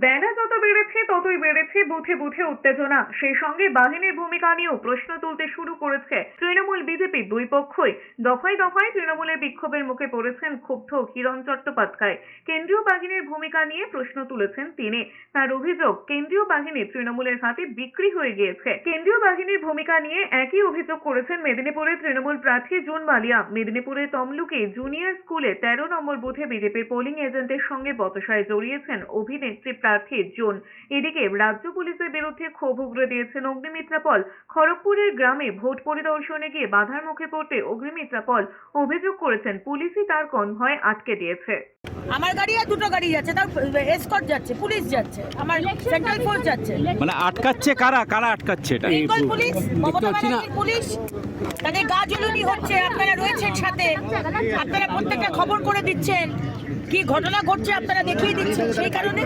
বেলা যত বেড়েছে ততই বেড়েছে বুথে বুথে উত্তেজনা। সেই সঙ্গে বাহিনীর ভূমিকা নিয়েও প্রশ্ন তুলতে শুরু করেছে তৃণমূল বিজেপি। দুই পক্ষই দফায় দফায় তৃণমূলের বিক্ষোভের মুখে পড়েছেন ক্ষুব্ধ কিরণ চট্টোপাধ্যায়। কেন্দ্রীয় বাহিনীর ভূমিকা নিয়ে প্রশ্ন তুলেছেন তিনি। তার অভিযোগ, কেন্দ্রীয় বাহিনী তৃণমূলের হাতে বিক্রি হয়ে গিয়েছে। কেন্দ্রীয় বাহিনীর ভূমিকা নিয়ে একই অভিযোগ করেছেন মেদিনীপুরের তৃণমূল প্রার্থী জুন মালিয়া। মেদিনীপুরের তমলুকে জুনিয়র স্কুলে 13 নম্বর বুথে বিজেপির পোলিং এজেন্টের সঙ্গে বচসায় জড়িয়েছেন অভিনেত্রী প্রার্থী জুন। এদিকে রাজ্য পুলিশের বিরুদ্ধে ক্ষোভ উগরে দিয়েছেন অগ্নিমিত্রা পল। খড়গপুরের গ্রামে ভোট পরিদর্শনে গিয়ে বাধার মুখে পড়তে অগ্নিমিত্রা পল অভিযোগ করেছেন পুলিশই তার কনভয় আটকে দিয়েছে। আমার গাড়ি আর দুটো গাড়ি যাচ্ছে, তার এসকর্ট যাচ্ছে, পুলিশ যাচ্ছে, আমার সেন্ট্রাল ফোর্স যাচ্ছে। মানে আটকাচ্ছে কারা? কারা আটকাচ্ছে এটা? বেঙ্গল পুলিশ, মমতা ব্যানার্জির পুলিশ। তাদের গা জ্বলুনি হচ্ছে, আপনারা রয়েছেন সাথে, আপনারা প্রত্যেকটা খবর করে দিচ্ছেন, কি ঘটনা ঘটছে আপনারা দেখিয়ে দিচ্ছেন। সেই কারণে